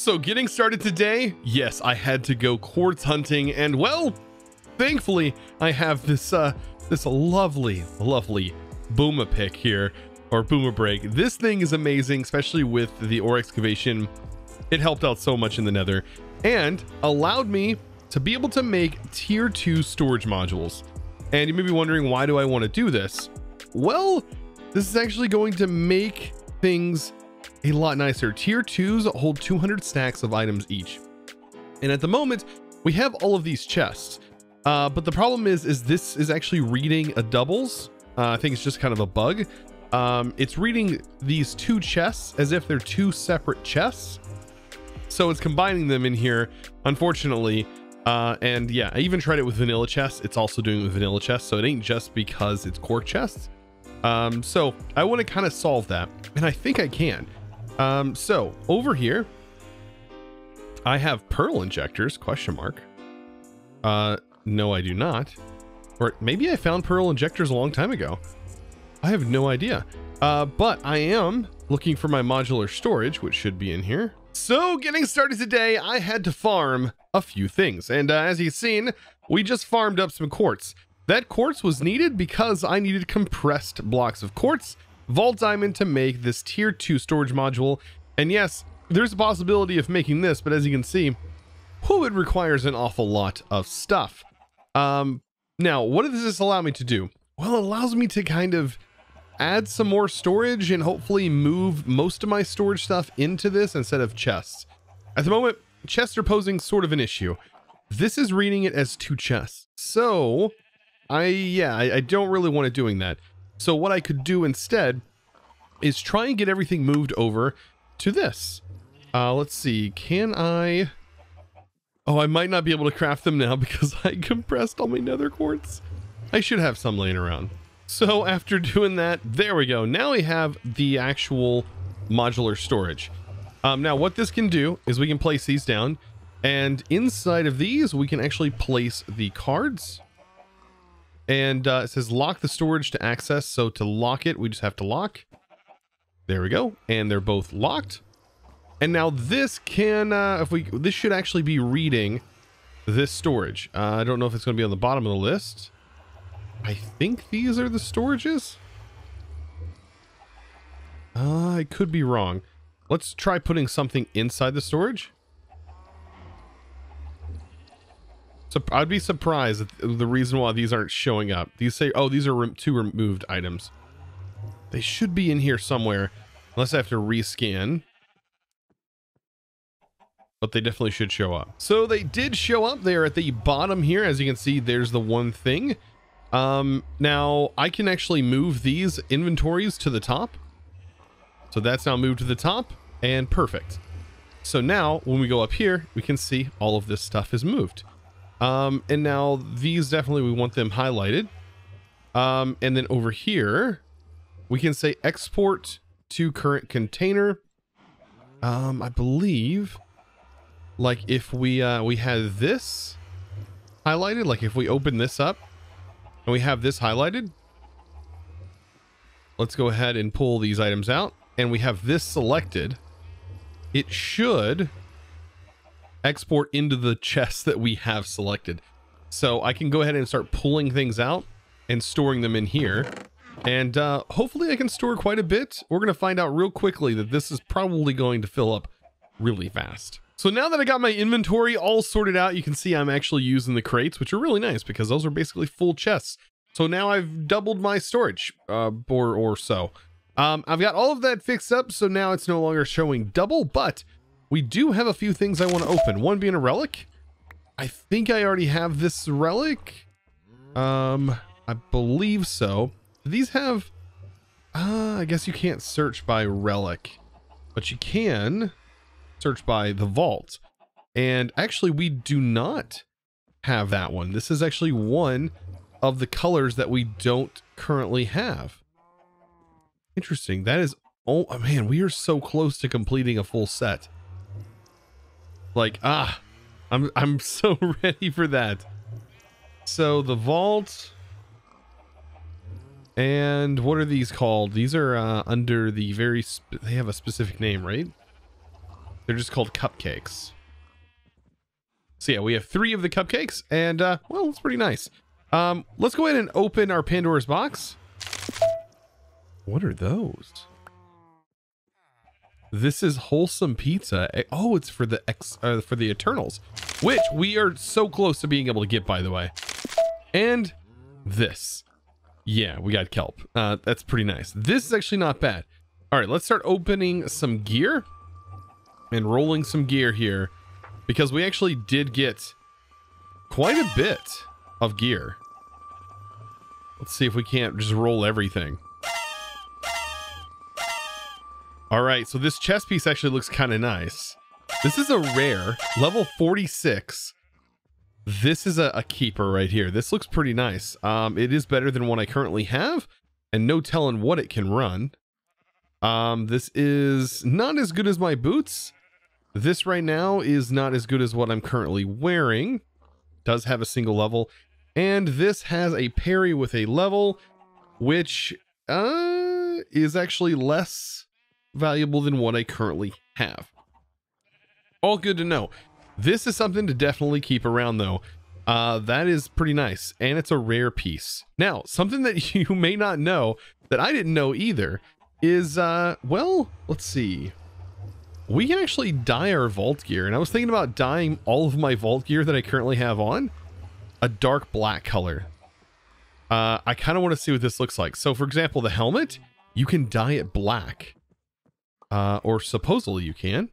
So getting started today, yes, I had to go quartz hunting, and well, thankfully I have this this lovely boomer pick here, or boomer break. This thing is amazing, especially with the ore excavation. It helped out so much in the nether and allowed me to be able to make tier 2 storage modules. And you may be wondering, why do I want to do this? Well, this is actually going to make things a lot nicer. Tier 2s hold 200 stacks of items each. And at the moment, we have all of these chests. But the problem is this is actually reading a doubles. I think it's just kind of a bug. It's reading these 2 chests as if they're 2 separate chests. So it's combining them in here, unfortunately. And yeah, I even tried it with vanilla chests. It's also doing it with vanilla chests. So it ain't just because it's quark chests. So I want to kind of solve that, and I think I can. So over here, I have pearl injectors, question mark. No, I do not. Or maybe I found pearl injectors a long time ago. I have no idea. But I am looking for my modular storage, which should be in here. So getting started today, I had to farm a few things. And as you've seen, we just farmed up some quartz. That quartz was needed because I needed compressed blocks of quartz, vault diamond to make this tier 2 storage module. And yes, there's a possibility of making this, but as you can see, it requires an awful lot of stuff. Now, what does this allow me to do? Well, it allows me to kind of add some more storage and hopefully move most of my storage stuff into this instead of chests. At the moment, chests are posing sort of an issue. This is reading it as 2 chests. So I don't really want it doing that. So what I could do instead is try and get everything moved over to this. Let's see, can I... Oh, I might not be able to craft them now because I compressed all my nether quartz. I should have some laying around. So after doing that, there we go. Now we have the actual modular storage. Now what this can do is we can place these down, and inside of these, we can actually place the cards. And it says lock the storage to access. So to lock it, we just have to lock. There we go. And they're both locked. And now this can, this should actually be reading this storage. I don't know if it's going to be on the bottom of the list. I think these are the storages. I could be wrong. Let's try putting something inside the storage. So I'd be surprised at the reason why these aren't showing up. These say, oh, these are 2 removed items. They should be in here somewhere, unless I have to rescan. But they definitely should show up. So they did show up. They are at the bottom here. As you can see, there's the one thing. Now I can actually move these inventories to the top. So that's now moved to the top, and perfect. So now when we go up here, we can see all of this stuff is moved. And now these definitely, we want them highlighted. And then over here, we can say export to current container. I believe, like if we had this highlighted, like if we open this up and we have this highlighted, let's go ahead and pull these items out, and we have this selected, it should export into the chest that we have selected. So I can go ahead and start pulling things out and storing them in here. And hopefully I can store quite a bit. We're going to find out real quickly that this is probably going to fill up really fast. So now that I got my inventory all sorted out, you can see I'm actually using the crates, which are really nice because those are basically full chests. So now I've doubled my storage, or so. I've got all of that fixed up, so now it's no longer showing double, but we do have a few things I want to open. One being a relic. I think I already have this relic. I believe so. These have, I guess you can't search by relic, but you can search by the vault. And actually we do not have that one. This is actually one of the colors that we don't currently have. Interesting. That is, oh man, we are so close to completing a full set. Like, I'm so ready for that. So the vault, and what are these called? These are under the very, they have a specific name, right? They're just called cupcakes. So yeah, we have 3 of the cupcakes, and well, it's pretty nice. Let's go ahead and open our Pandora's box. What are those? This is wholesome pizza. Oh, it's for the Eternals, which we are so close to being able to get, by the way. And this. Yeah, we got kelp. That's pretty nice. This is actually not bad. All right, let's start opening some gear and rolling some gear here, because we actually did get quite a bit of gear. Let's see if we can't just roll everything. All right, so this chest piece actually looks kind of nice. This is a rare, level 46. This is a keeper right here. This looks pretty nice. It is better than what I currently have, and no telling what it can run. This is not as good as my boots. This right now is not as good as what I'm currently wearing. Does have a single level. And this has a parry with a level, which is actually less valuable than what I currently have. All good to know. This is something to definitely keep around, though. That is pretty nice, and it's a rare piece. Now, something that you may not know, that I didn't know either, is, well, let's see. We can actually dye our vault gear, and I was thinking about dyeing all of my vault gear that I currently have on a dark black color. I kind of want to see what this looks like. So, for example, the helmet, you can dye it black. Or supposedly you can.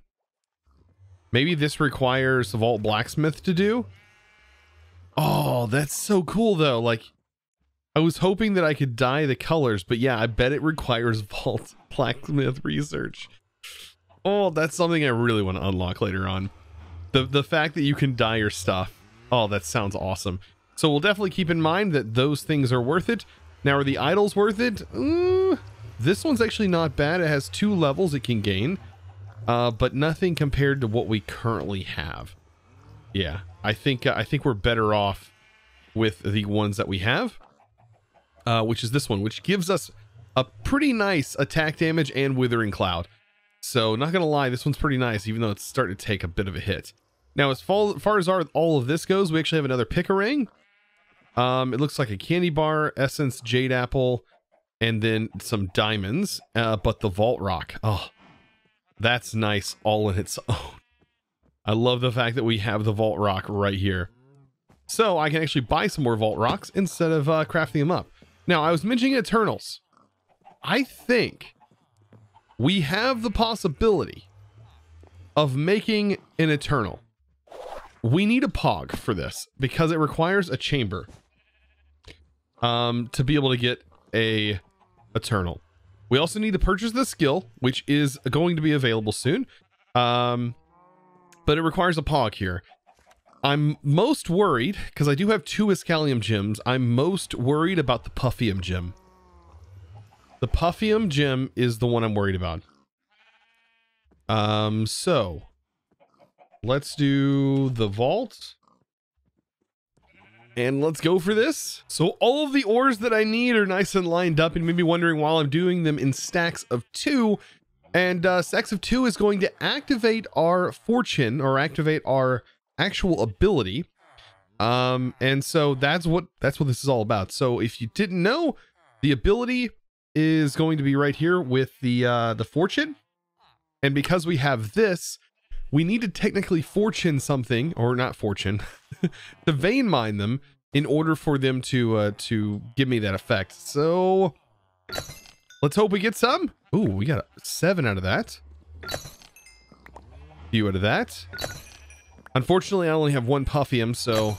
Maybe this requires the Vault Blacksmith to do. Oh, that's so cool, though. Like, I was hoping that I could dye the colors, but yeah, I bet it requires Vault Blacksmith research. Oh, that's something I really want to unlock later on. The fact that you can dye your stuff. Oh, that sounds awesome. So we'll definitely keep in mind that those things are worth it. Now, are the idols worth it? This one's actually not bad. It has 2 levels it can gain, but nothing compared to what we currently have. Yeah, I think we're better off with the ones that we have, which is this one, which gives us a pretty nice attack damage and Withering Cloud. So not gonna lie, this one's pretty nice, even though it's starting to take a bit of a hit. Now, as far as all of this goes, we actually have another Pick-a-Ring. It looks like a candy bar, essence, jade apple, and then some diamonds, but the vault rock. Oh, that's nice all in its own. I love the fact that we have the vault rock right here. So I can actually buy some more vault rocks instead of crafting them up. Now, I was mentioning Eternals. I think we have the possibility of making an Eternal. We need a Pog for this because it requires a chamber to be able to get a Eternal. We also need to purchase the skill, which is going to be available soon. But it requires a Pog here. I'm most worried, because I do have 2 Iscalium gems, I'm most worried about the Puffium gem. The Puffium gem is the one I'm worried about. So let's do the vault. And let's go for this. So all of the ores that I need are nice and lined up, and you may be wondering why I'm doing them in stacks of 2. And stacks of 2 is going to activate our fortune, or activate our actual ability. And so that's what this is all about. So if you didn't know, the ability is going to be right here with the fortune. And because we have this, we need to technically fortune something, or not fortune, to vein mine them in order for them to give me that effect. So let's hope we get some. Ooh, we got 7 out of that. A few out of that. Unfortunately, I only have 1 Puffium, so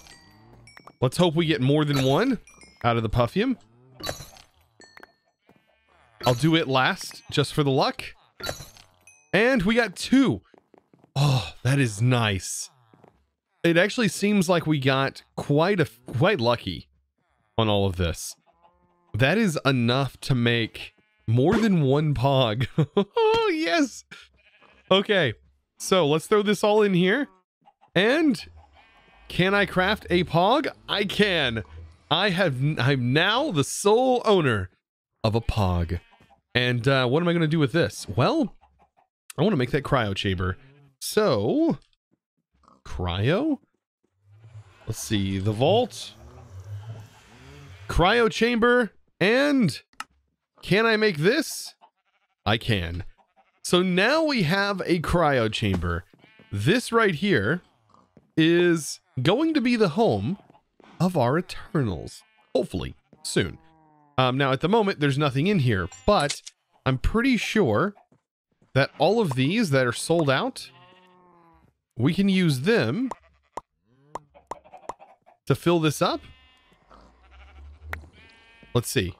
let's hope we get more than 1 out of the Puffium. I'll do it last, just for the luck. And we got 2. Oh, that is nice. It actually seems like we got quite lucky on all of this. That is enough to make more than 1 Pog. Oh, yes. Okay, so let's throw this all in here. And can I craft a Pog? I can. I'm now the sole owner of a Pog. And what am I going to do with this? Well, I want to make that cryo chamber. So, cryo. Let's see, the vault, cryo chamber, and can I make this? I can. So now we have a cryo chamber. This right here is going to be the home of our Eternals, hopefully soon. Now at the moment, there's nothing in here, but I'm pretty sure that all of these that are sold out, we can use them to fill this up. Let's see.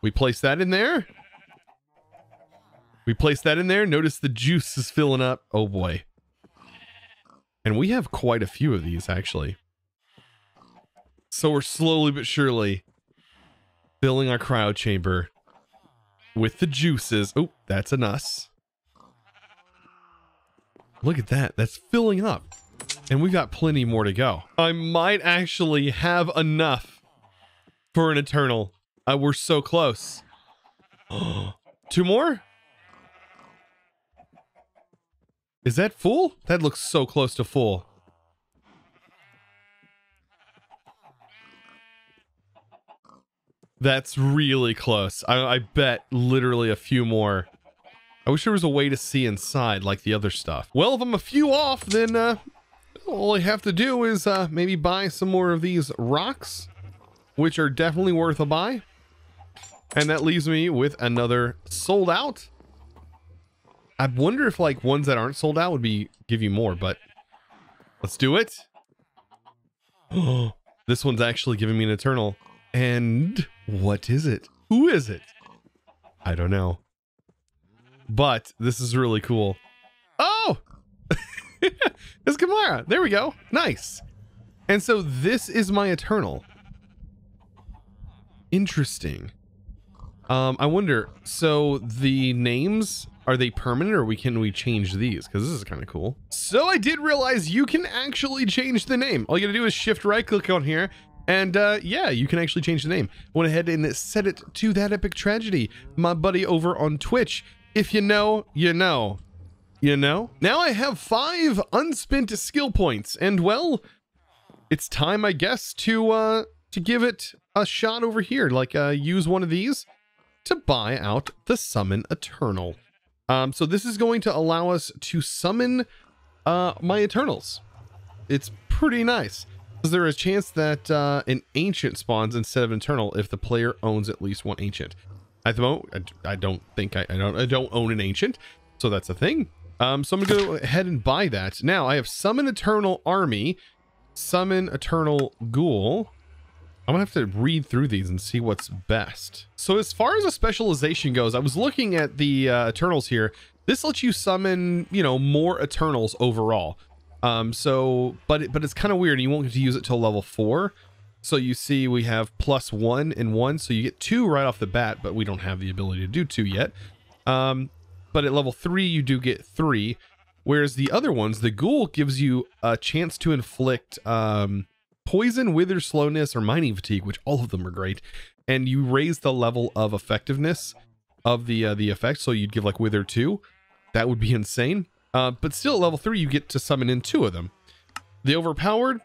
We place that in there. We place that in there. Notice the juice is filling up. Oh boy. And we have quite a few of these actually. So we're slowly but surely filling our cryo chamber with the juices. Oh, that's an us. Look at that. That's filling up. And we've got plenty more to go. I might actually have enough for an Eternal. We're so close. 2 more? Is that full? That looks so close to full. That's really close. I bet literally a few more. I wish there was a way to see inside like the other stuff. Well, if I'm a few off, then all I have to do is maybe buy some more of these rocks, which are definitely worth a buy. And that leaves me with another sold out. I wonder if like ones that aren't sold out would give you more, but let's do it. Oh, this one's actually giving me an Eternal. And what is it? Who is it? I don't know. But this is really cool. Oh! It's Kamara. There we go. Nice. And so this is my Eternal. Interesting. I wonder, so the names, are they permanent or can we change these? Because this is kind of cool. So I did realize you can actually change the name. All you gotta do is shift right click on here. And yeah, you can actually change the name. Went ahead and set it to That Epic Tragedy, my buddy over on Twitch. If you know, you know. You know? Now I have 5 unspent skill points, and well, it's time, I guess, to give it a shot over here. Like, use one of these to buy out the Summon Eternal. So this is going to allow us to summon my Eternals. It's pretty nice. Is there a chance that an Ancient spawns instead of an Eternal if the player owns at least one Ancient? At the moment, I don't think I don't own an Ancient, so that's a thing. So I'm gonna go ahead and buy that. Now I have Summon Eternal Army, Summon Eternal Ghoul. I'm gonna have to read through these and see what's best. So as far as a specialization goes, I was looking at the Eternals here. This lets you summon, you know, more Eternals overall. But it's kind of weird. You won't get to use it till level 4. So you see we have +1 and 1, so you get 2 right off the bat, but we don't have the ability to do 2 yet. But at level 3 you do get 3, whereas the other ones, the Ghoul gives you a chance to inflict poison, wither, slowness, or mining fatigue, which all of them are great, and you raise the level of effectiveness of the effect. So you'd give like wither 2. That would be insane. But still at level 3 you get to summon in 2 of them. The overpowered,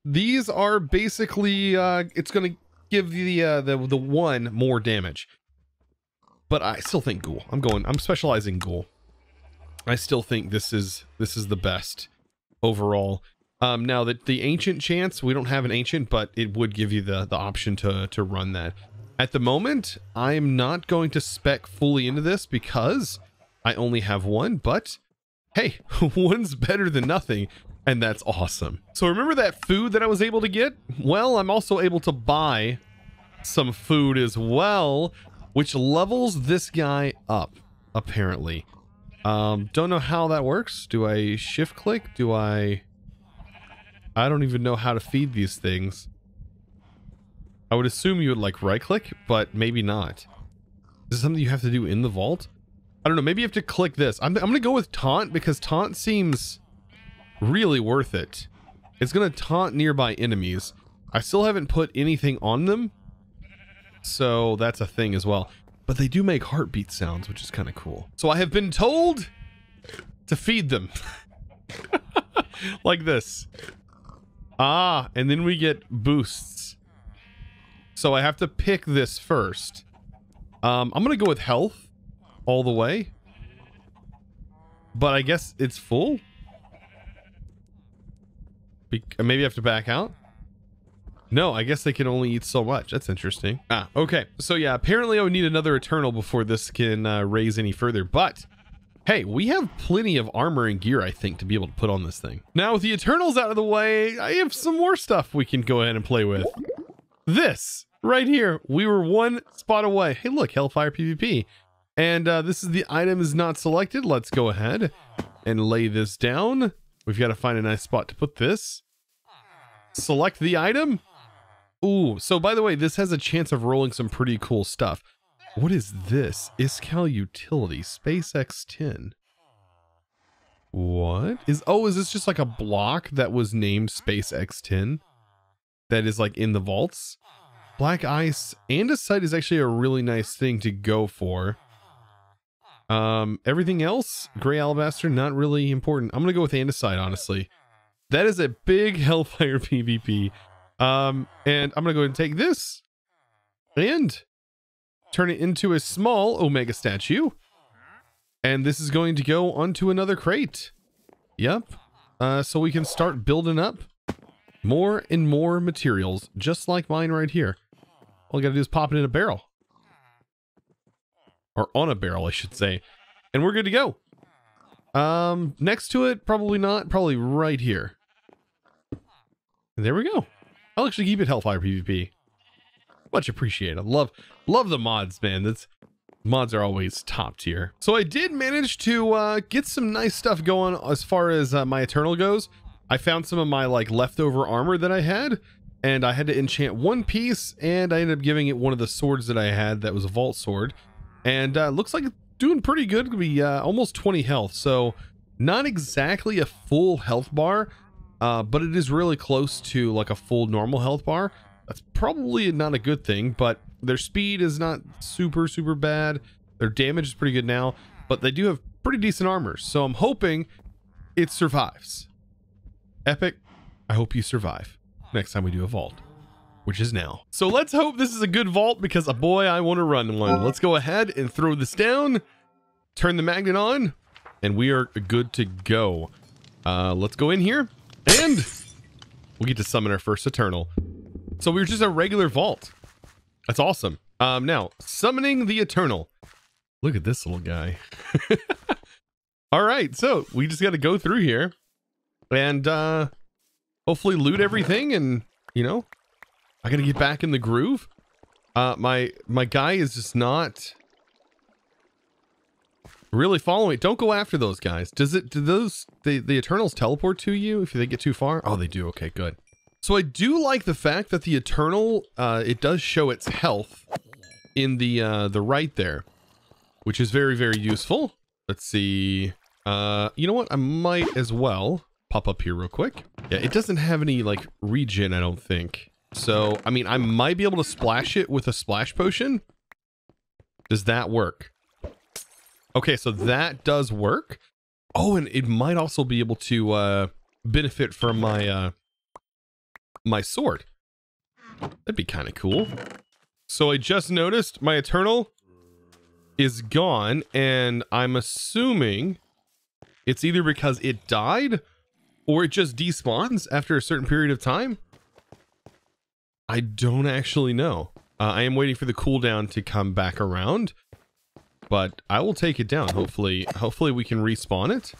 these are basically it's gonna give the 1 more damage. But I still think Ghoul. I'm specializing Ghoul. I still think this is the best overall. Now that the Ancient chance, we don't have an Ancient, but it would give you the option to run that. At the moment, I'm not going to spec fully into this because I only have 1, but hey, 1's better than nothing, and that's awesome. So remember that food that I was able to get? Well, I'm also able to buy some food as well, which levels this guy up, apparently. Don't know how that works. Do I shift click? I don't even know how to feed these things. I would assume you would like right click, but maybe not. Is this something you have to do in the vault? I don't know, maybe you have to click this. I'm gonna go with taunt because taunt seems really worth it. It's gonna taunt nearby enemies. I still haven't put anything on them, so that's a thing as well. But they do make heartbeat sounds, which is kind of cool. So I have been told to feed them. Like this. Ah, and then we get boosts. So I have to pick this first. I'm gonna go with health all the way. But I guess it's full. Maybe I have to back out. No, I guess they can only eat so much. That's interesting. Ah, okay. So yeah, apparently I would need another Eternal before this can raise any further. But hey, we have plenty of armor and gear, I think, to be able to put on this thing. Now with the Eternals out of the way, I have some more stuff we can go ahead and play with. This right here. We were one spot away. Hey, look, Hellfire PvP. And this is the item is not selected. Let's go ahead and lay this down. We've got to find a nice spot to put this. Select the item. Ooh, so by the way, this has a chance of rolling some pretty cool stuff. What is this? Iskal Utility, SpaceX 10. What is, oh, is this just like a block that was named SpaceX 10? That is like in the vaults? Black Ice Andesite is actually a really nice thing to go for. Everything else, Gray Alabaster, not really important. I'm gonna go with Andesite, honestly. That is a big Hellfire PvP. And I'm gonna go ahead and take this and turn it into a small Omega statue. And this is going to go onto another crate. Yep. So we can start building up more and more materials, just like mine right here. All I gotta do is pop it in a barrel. Or on a barrel, I should say. And we're good to go. Next to it, probably not. Probably right here. And there we go. I'll actually keep it Hellfire PvP. Much appreciated. Love the mods, man. Mods are always top tier. So I did manage to get some nice stuff going as far as my Eternal goes. I found some of my like leftover armor that I had, and I had to enchant one piece, and I ended up giving it one of the swords that I had that was a vault sword. And looks like it's doing pretty good. It'll be almost 20 health, so not exactly a full health bar, but it is really close to like a full normal health bar. That's probably not a good thing, but their speed is not super bad. Their damage is pretty good now, but they do have pretty decent armor, so I'm hoping it survives. Epic, I hope you survive next time we do a vault, which is now. So let's hope this is a good vault, because boy, I want to run one. Let's go ahead and throw this down, turn the magnet on, and we are good to go. Let's go in here, and we get to summon our first Eternal. So we're just a regular vault. That's awesome. Now, summoning the Eternal. Look at this little guy. All right, so we just got to go through here and hopefully loot everything, and, you know, I got to get back in the groove. My guy is just not really following it. Don't go after those guys. Do the Eternals teleport to you if they get too far? Oh, they do. Okay, good. So I do like the fact that the Eternal, it does show its health in the right there, which is very useful. Let's see. You know what? I might as well pop up here real quick. Yeah, it doesn't have any like regen, I don't think. So, I mean, I might be able to splash it with a splash potion. Does that work? Okay, so that does work. Oh, and it might also be able to benefit from my my sword. That'd be kind of cool. So I just noticed my Eternal is gone, and I'm assuming it's either because it died or it just despawns after a certain period of time. I don't actually know. I am waiting for the cooldown to come back around, but I will take it down. Hopefully we can respawn it.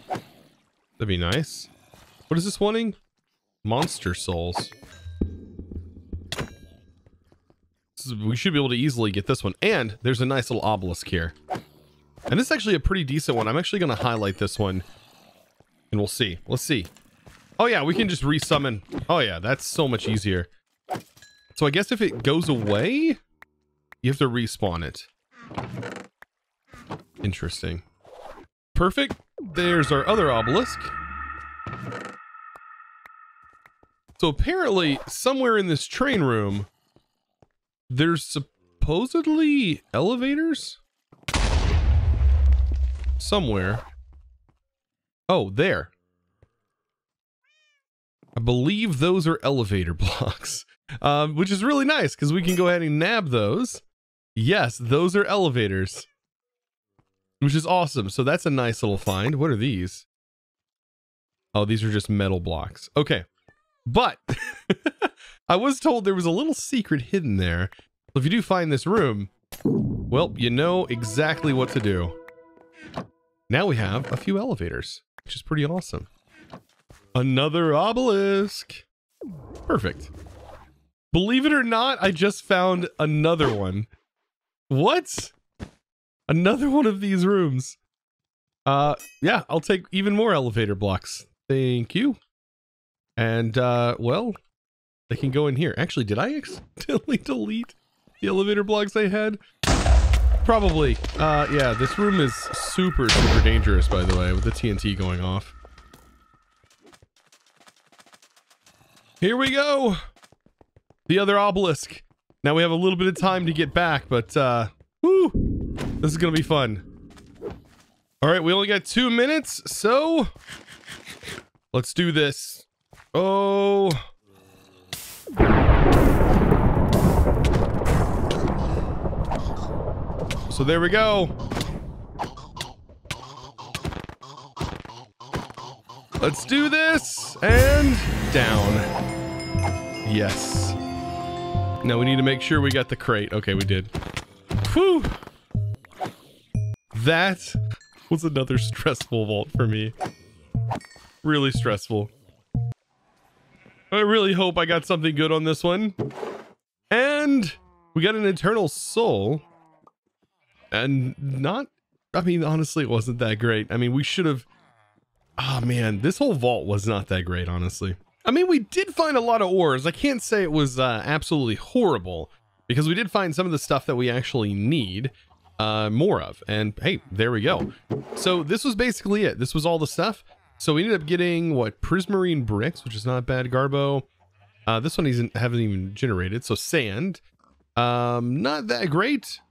That'd be nice. What is this wanting? Monster souls. We should be able to easily get this one. And there's a nice little obelisk here. And this is actually a pretty decent one. I'm actually going to highlight this one. And we'll see. Let's see. Oh yeah, we can just resummon. Oh yeah, that's so much easier. So I guess if it goes away, you have to respawn it. Interesting. Perfect. There's our other obelisk. So apparently, somewhere in this train room, there's supposedly elevators? Somewhere. Oh, there. I believe those are elevator blocks, which is really nice because we can go ahead and nab those. Yes, those are elevators, which is awesome. So that's a nice little find. What are these? Oh, these are just metal blocks. Okay. But I was told there was a little secret hidden there. So if you do find this room, well, you know exactly what to do. Now we have a few elevators, which is pretty awesome. Another obelisk. Perfect. Believe it or not, I just found another one. What? Another one of these rooms. Yeah, I'll take even more elevator blocks. Thank you. And, well, they can go in here. Actually, did I accidentally delete the elevator blocks I had? Probably. Yeah, this room is super, super dangerous, by the way, with the TNT going off. Here we go. The other obelisk. Now we have a little bit of time to get back, but, woo, this is gonna be fun. All right, we only got 2 minutes, so let's do this. Oh. So there we go. Let's do this, and down. Yes. Now we need to make sure we got the crate. Okay, we did. Whew. That was another stressful vault for me. Really stressful. I really hope I got something good on this one. And we got an eternal soul. And not, I mean, honestly, it wasn't that great. I mean, we should have, oh man, this whole vault was not that great, honestly. I mean, we did find a lot of ores. I can't say it was absolutely horrible, because we did find some of the stuff that we actually need more of. And hey, there we go. So this was basically it. This was all the stuff. So we ended up getting, what, prismarine bricks, which is not bad. Garbo. This one haven't even generated. So sand. Not that great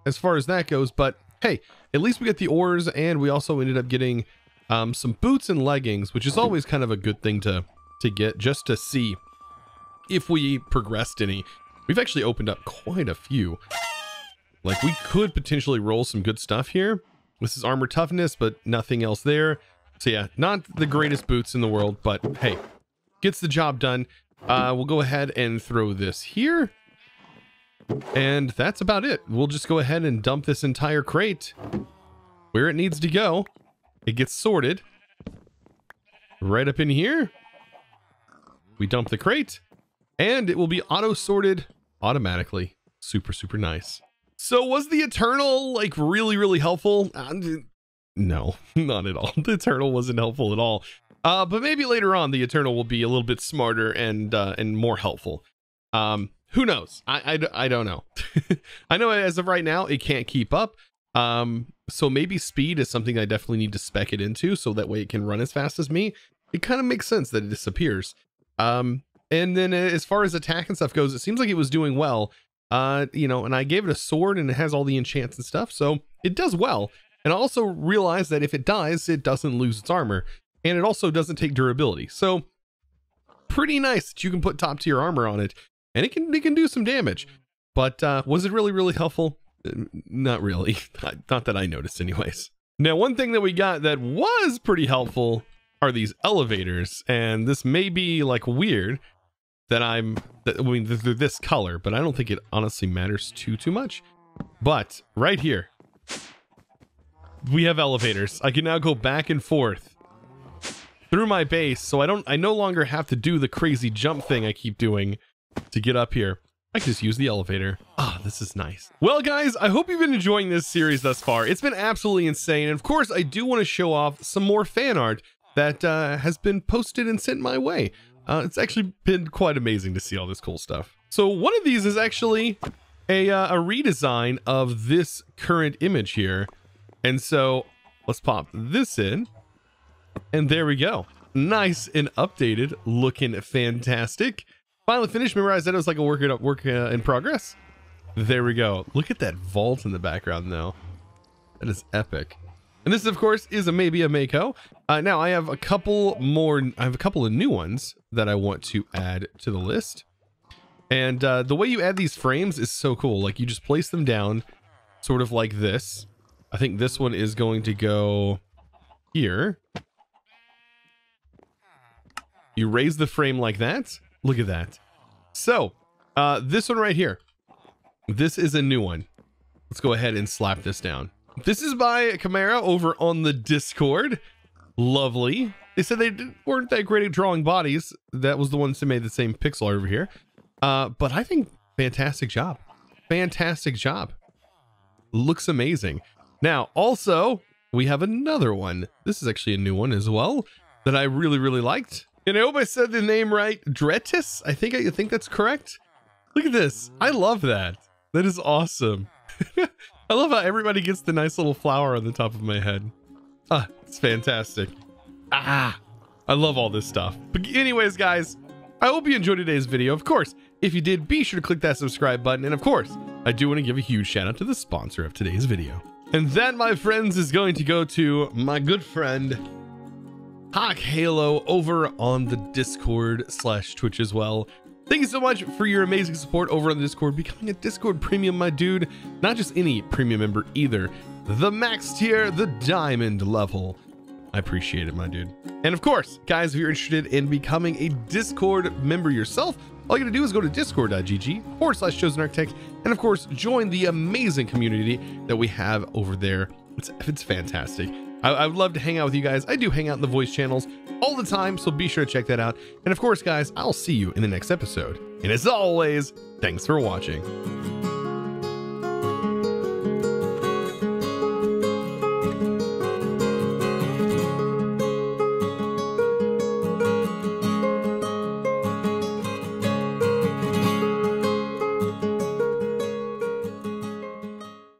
as far as that goes, but hey, at least we got the ores, and we also ended up getting some boots and leggings, which is always kind of a good thing to get, just to see if we progressed any. We've actually opened up quite a few. Like, we could potentially roll some good stuff here. This is armor toughness, but nothing else there. So yeah, not the greatest boots in the world, but hey, gets the job done. We'll go ahead and throw this here. And that's about it. We'll just go ahead and dump this entire crate where it needs to go. It gets sorted right up in here. We dump the crate, and it will be auto-sorted automatically. Super, super nice. So was the Eternal, like, really, really helpful? No, not at all. The Eternal wasn't helpful at all. But maybe later on, the Eternal will be a little bit smarter and more helpful. Who knows? I don't know. I know as of right now, it can't keep up. So maybe speed is something I definitely need to spec it into, so that way it can run as fast as me. It kind of makes sense that it disappears. And then as far as attack and stuff goes, it seems like it was doing well. You know, and I gave it a sword, and it has all the enchants and stuff, so it does well. And I also realized that if it dies, it doesn't lose its armor, and it also doesn't take durability. So pretty nice that you can put top tier armor on it, and it can do some damage. But was it really, really helpful? Not really. Not that I noticed anyways. Now, one thing that we got that was pretty helpful are these elevators, and this may be like weird that I mean, they're this color, but I don't think it honestly matters too much. But right here, we have elevators. I can now go back and forth through my base, so I no longer have to do the crazy jump thing I keep doing to get up here. I can just use the elevator. Ah, this is nice. Well, guys, I hope you've been enjoying this series thus far. It's been absolutely insane. And of course, I do want to show off some more fan art that has been posted and sent my way. It's actually been quite amazing to see all this cool stuff. So one of these is actually a redesign of this current image here. And so let's pop this in. And there we go. Nice and updated, looking fantastic. Finally finished. Remember I said it was like a work in progress? There we go. Look at that vault in the background though. That is epic. And this, of course, is maybe a Mako. Now I have a couple more. I have a couple of new ones that I want to add to the list. And the way you add these frames is so cool. Like you just place them down sort of like this. I think this one is going to go here. You raise the frame like that. Look at that. So this one right here. This is a new one. Let's go ahead and slap this down. This is by Chimera over on the Discord. Lovely. They said they weren't that great at drawing bodies. That was the ones that made the same pixel art over here. But I think fantastic job. Fantastic job. Looks amazing. Now, also, we have another one. This is actually a new one as well that I really, really liked. And I hope I said the name right. Dretis? I think that's correct. Look at this. I love that. That is awesome. I love how everybody gets the nice little flower on the top of my head. Ah, it's fantastic. Ah, I love all this stuff. But anyways, guys, I hope you enjoyed today's video. Of course, if you did, be sure to click that subscribe button. And of course, I do want to give a huge shout out to the sponsor of today's video. And that, my friends, is going to go to my good friend, Hawk Halo, over on the Discord/Twitch as well. Thank you so much for your amazing support over on the Discord, becoming a Discord premium, my dude. Not just any premium member either. The max tier, the diamond level. I appreciate it, my dude. And of course, guys, if you're interested in becoming a Discord member yourself, all you gotta do is go to discord.gg/ChosenArchitect, and of course, join the amazing community that we have over there. It's fantastic. I would love to hang out with you guys. I do hang out in the voice channels all the time, so be sure to check that out. And of course, guys, I'll see you in the next episode. And as always, thanks for watching.